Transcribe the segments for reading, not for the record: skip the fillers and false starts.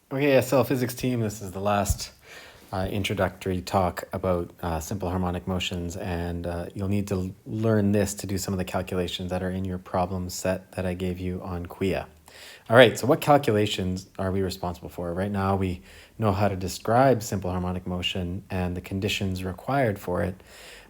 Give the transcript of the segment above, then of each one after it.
Okay, SL Physics team, this is the last introductory talk about simple harmonic motions, and you'll need to learn this to do some of the calculations that are in your problem set that I gave you on QIA. All right, so what calculations are we responsible for? Right now we know how to describe simple harmonic motion and the conditions required for it,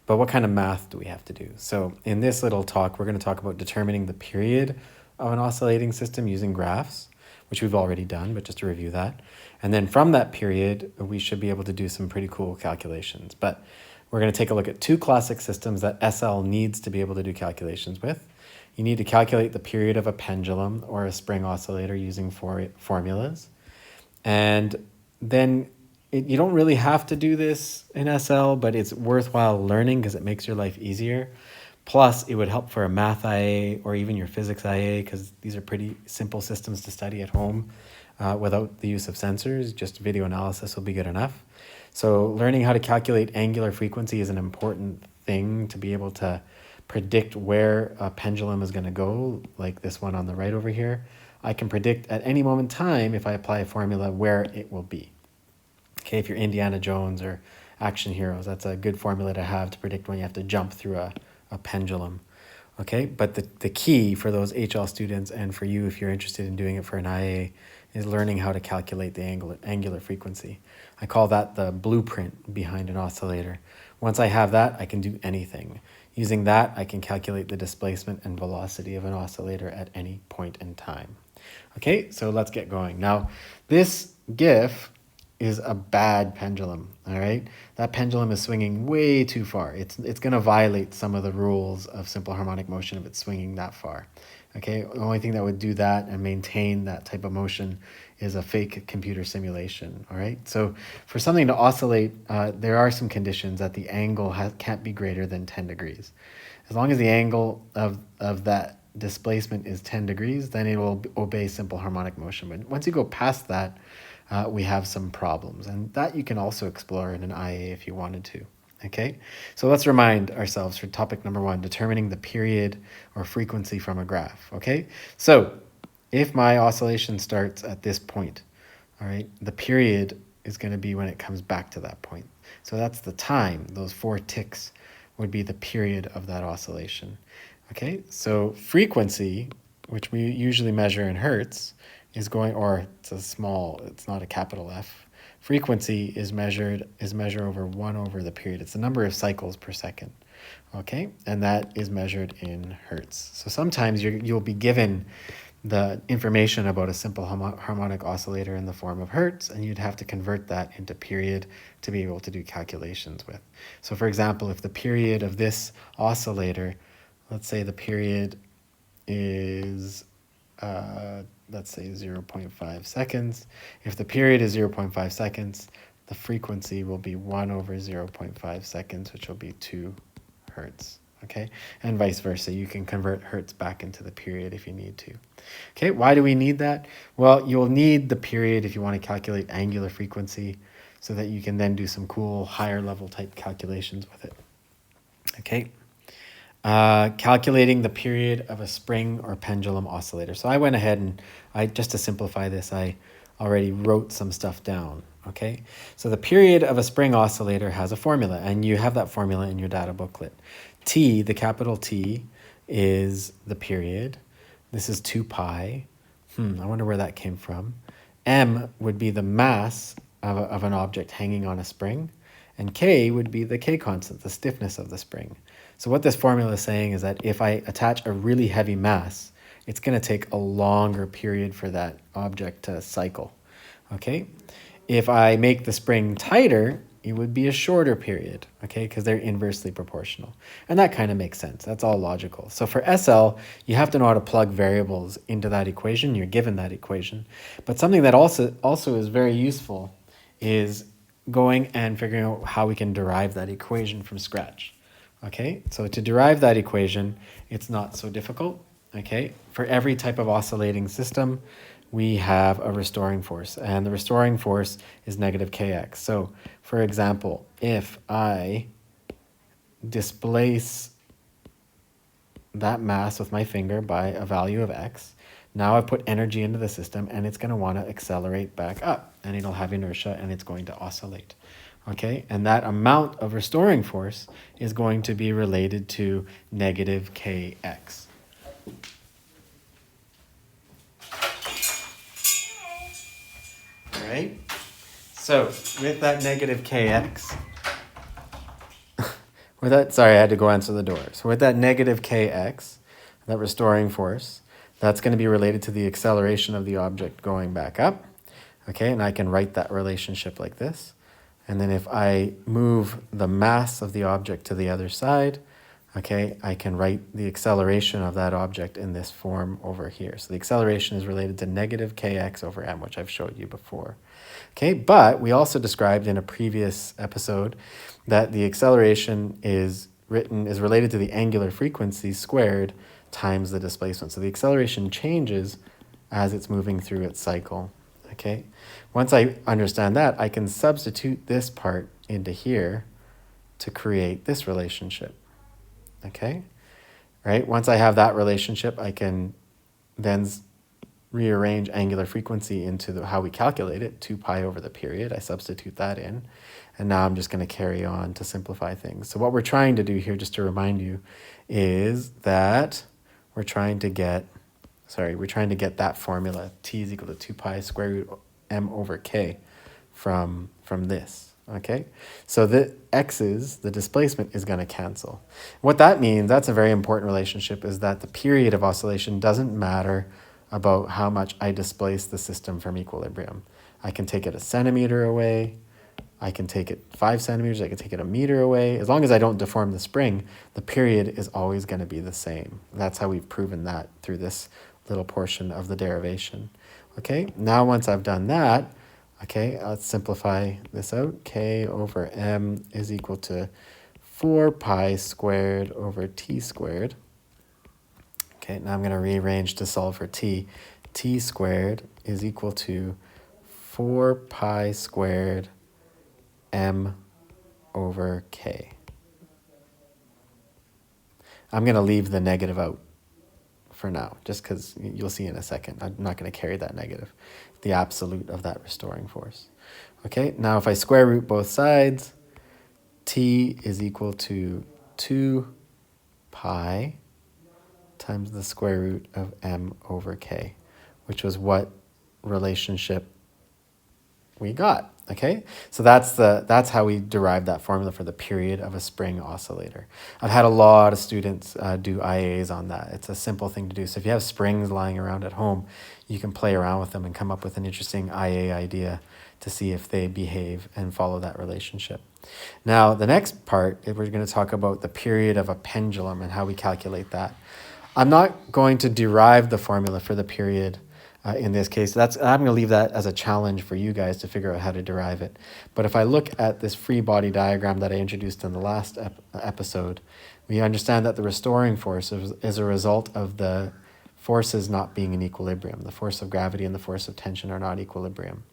but what kind of math do we have to do? So in this little talk, we're going to talk about determining the period of an oscillating system using graphs, which we've already done, but just to review that. And then from that period, we should be able to do some pretty cool calculations. But we're going to take a look at two classic systems that SL needs to be able to do calculations with. You need to calculate the period of a pendulum or a spring oscillator using formulas. And then you don't really have to do this in SL, but it's worthwhile learning because it makes your life easier. Plus, it would help for a math IA or even your physics IA because these are pretty simple systems to study at home without the use of sensors. Just video analysis will be good enough. So learning how to calculate angular frequency is an important thing to be able to predict where a pendulum is going to go, like this one on the right over here. I can predict at any moment in time, if I apply a formula, where it will be. Okay, if you're Indiana Jones or action heroes, that's a good formula to have to predict when you have to jump through a pendulum. Okay, but the key for those HL students and for you if you're interested in doing it for an IA is learning how to calculate the angular frequency. I call that the blueprint behind an oscillator. Once I have that, I can do anything. Using that, I can calculate the displacement and velocity of an oscillator at any point in time. Okay, so let's get going. Now, this GIF is a bad pendulum, all right? That pendulum is swinging way too far. It's going to violate some of the rules of simple harmonic motion if it's swinging that far. Okay, the only thing that would do that and maintain that type of motion is a fake computer simulation, all right? So for something to oscillate, there are some conditions that the angle can't be greater than 10 degrees. As long as the angle of that displacement is 10 degrees, then it will obey simple harmonic motion. But once you go past that, we have some problems. And that you can also explore in an IA if you wanted to. Okay, so let's remind ourselves for topic number one, determining the period or frequency from a graph. Okay, so if my oscillation starts at this point, all right, the period is going to be when it comes back to that point. So that's the time. Those 4 ticks would be the period of that oscillation. Okay, so frequency, which we usually measure in hertz, is going, or it's not a capital F. Frequency is measured over 1 over the period. It's the number of cycles per second, okay? And that is measured in hertz. So sometimes you'll be given the information about a simple harmonic oscillator in the form of hertz, and you'd have to convert that into period to be able to do calculations with. So for example, if the period of this oscillator, let's say the period is let's say 0.5 seconds. If the period is 0.5 seconds, the frequency will be 1 over 0.5 seconds, which will be 2 hertz. Okay, and vice versa. You can convert hertz back into the period if you need to. Okay, why do we need that? Well, you'll need the period if you want to calculate angular frequency so that you can then do some cool higher level type calculations with it. Okay. Calculating the period of a spring or pendulum oscillator. So I went ahead and just to simplify this, I already wrote some stuff down, okay? So the period of a spring oscillator has a formula, and you have that formula in your data booklet. T, the capital T, is the period. This is 2 pi. I wonder where that came from. M would be the mass of an object hanging on a spring, and K would be the K constant, the stiffness of the spring. So what this formula is saying is that if I attach a really heavy mass, it's going to take a longer period for that object to cycle, okay? If I make the spring tighter, it would be a shorter period, okay, because they're inversely proportional. And that kind of makes sense. That's all logical. So for SL, you have to know how to plug variables into that equation. You're given that equation. But something that also is very useful is going and figuring out how we can derive that equation from scratch. Okay, so to derive that equation, it's not so difficult. Okay, for every type of oscillating system, we have a restoring force, and the restoring force is negative kx. So for example, if I displace that mass with my finger by a value of x, Now I've put energy into the system and it's going to want to accelerate back up and it'll have inertia and it's going to oscillate. Okay, and that amount of restoring force is going to be related to negative kx. All right, so with that negative kx, sorry, I had to go answer the door. So with that negative kx, that restoring force, that's going to be related to the acceleration of the object going back up. Okay, and I can write that relationship like this. And then if I move the mass of the object to the other side, okay, I can write the acceleration of that object in this form over here. So the acceleration is related to negative kx over m, which I've showed you before. Okay, but we also described in a previous episode that the acceleration is related to the angular frequency squared times the displacement. So the acceleration changes as it's moving through its cycle. Okay, once I understand that, I can substitute this part into here to create this relationship. Okay, right? Once I have that relationship, I can then rearrange angular frequency into how we calculate it, 2 pi over the period. I substitute that in, and now I'm just going to carry on to simplify things. So what we're trying to do here, just to remind you, is that we're trying to get that formula, t is equal to 2 pi square root m over k from this, okay? So the x's, the displacement, is going to cancel. What that means, that's a very important relationship, is that the period of oscillation doesn't matter about how much I displace the system from equilibrium. I can take it a centimeter away, I can take it 5 centimeters, I can take it a meter away. As long as I don't deform the spring, the period is always going to be the same. That's how we've proven that through this little portion of the derivation. Okay, now once I've done that, okay, let's simplify this out. K over m is equal to 4 pi squared over t squared. Okay, now I'm going to rearrange to solve for t. T squared is equal to 4 pi squared m over k. I'm going to leave the negative out for now, just because you'll see in a second. I'm not going to carry that negative, the absolute of that restoring force. Okay, now if I square root both sides, t is equal to 2 pi times the square root of m over k, which was what relationship we got. Okay, so that's how we derived that formula for the period of a spring oscillator. I've had a lot of students do IAs on that. It's a simple thing to do. So if you have springs lying around at home, you can play around with them and come up with an interesting IA idea to see if they behave and follow that relationship. Now, the next part, we're going to talk about the period of a pendulum and how we calculate that. I'm not going to derive the formula for the period in this case. I'm going to leave that as a challenge for you guys to figure out how to derive it. But if I look at this free body diagram that I introduced in the last episode, we understand that the restoring force is a result of the forces not being in equilibrium. The force of gravity and the force of tension are not equilibrium.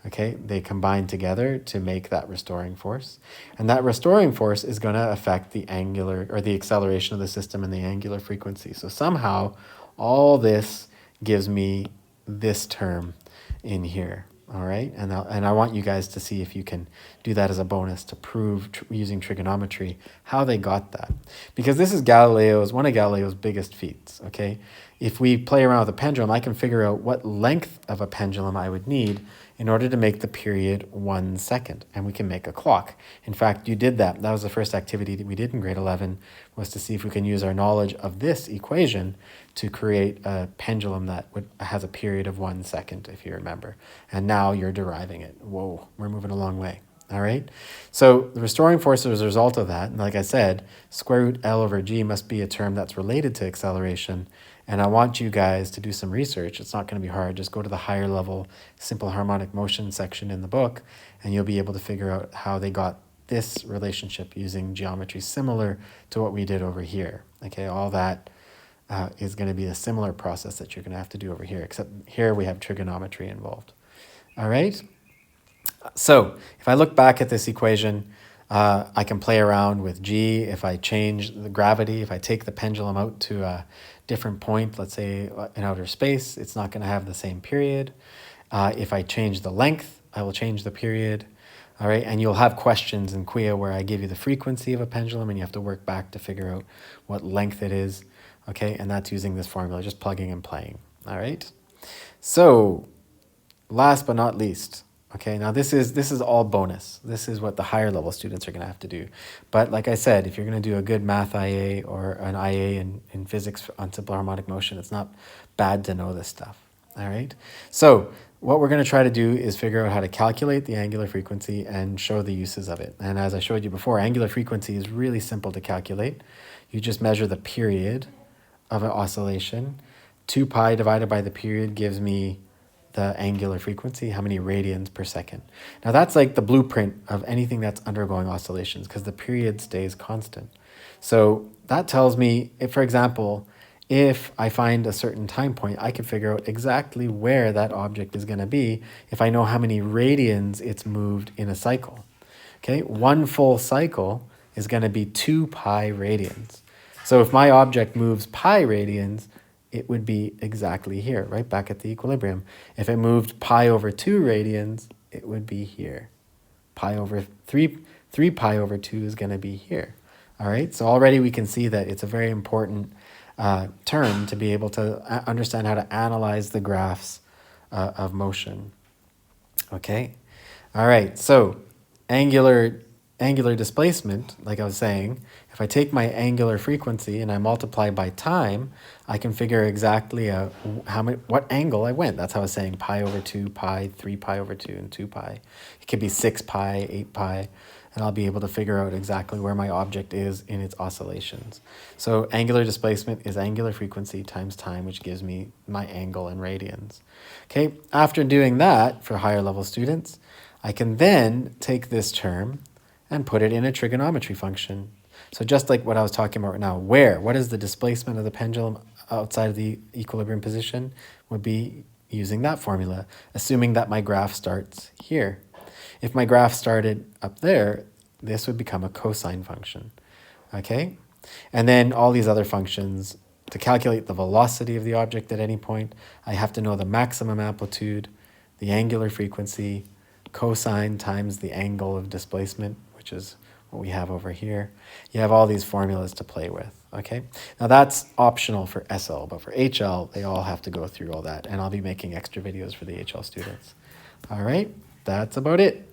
Okay, they combine together to make that restoring force. And that restoring force is going to affect the angular or the acceleration of the system and the angular frequency. So somehow all this gives me this term in here. All right, and I want you guys to see if you can do that as a bonus to prove using trigonometry how they got that. Because this is one of Galileo's biggest feats, okay? If we play around with a pendulum, I can figure out what length of a pendulum I would need in order to make the period 1 second, and we can make a clock. In fact, you did that. That was the first activity that we did in grade 11, was to see if we can use our knowledge of this equation to create a pendulum that has a period of 1 second, if you remember. And now you're deriving it. Whoa, we're moving a long way. All right. So the restoring force is a result of that. And like I said, square root L over G must be a term that's related to acceleration. And I want you guys to do some research. It's not going to be hard. Just go to the higher level simple harmonic motion section in the book, and you'll be able to figure out how they got this relationship using geometry similar to what we did over here. Okay, all that is going to be a similar process that you're going to have to do over here, except here we have trigonometry involved. All right. So if I look back at this equation, I can play around with G if I change the gravity. If I take the pendulum out to a different point, let's say in outer space, it's not going to have the same period. If I change the length, I will change the period. All right, and you'll have questions in QUIA where I give you the frequency of a pendulum and you have to work back to figure out what length it is. Okay, and that's using this formula, just plugging and playing. All right, so last but not least, okay, now this is all bonus. This is what the higher level students are going to have to do. But like I said, if you're going to do a good math IA or an IA in physics on simple harmonic motion, it's not bad to know this stuff. All right, so what we're going to try to do is figure out how to calculate the angular frequency and show the uses of it. And as I showed you before, angular frequency is really simple to calculate. You just measure the period of an oscillation. 2 pi divided by the period gives me the angular frequency, how many radians per second. Now that's like the blueprint of anything that's undergoing oscillations because the period stays constant. So that tells me, if, for example, if I find a certain time point, I can figure out exactly where that object is going to be if I know how many radians it's moved in a cycle. Okay, 1 full cycle is going to be 2 pi radians. So if my object moves pi radians, it would be exactly here, right back at the equilibrium. If it moved pi over 2 radians, it would be here. Pi over 3 pi over 2 is going to be here. All right, so already we can see that it's a very important term to be able to understand how to analyze the graphs of motion. Okay, all right, so angular displacement, like I was saying, if I take my angular frequency and I multiply by time, I can figure exactly what angle I went. That's how I was saying pi over 2 pi, 3 pi over 2, and 2 pi. It could be 6 pi, 8 pi, and I'll be able to figure out exactly where my object is in its oscillations. So angular displacement is angular frequency times time, which gives me my angle in radians. Okay, after doing that for higher level students, I can then take this term and put it in a trigonometry function. So just like what I was talking about right now, what is the displacement of the pendulum outside of the equilibrium position would be using that formula, assuming that my graph starts here. If my graph started up there, this would become a cosine function, okay? And then all these other functions, to calculate the velocity of the object at any point, I have to know the maximum amplitude, the angular frequency, cosine times the angle of displacement, which is what we have over here. You have all these formulas to play with, okay? Now that's optional for SL, but for HL, they all have to go through all that, and I'll be making extra videos for the HL students. All right, that's about it.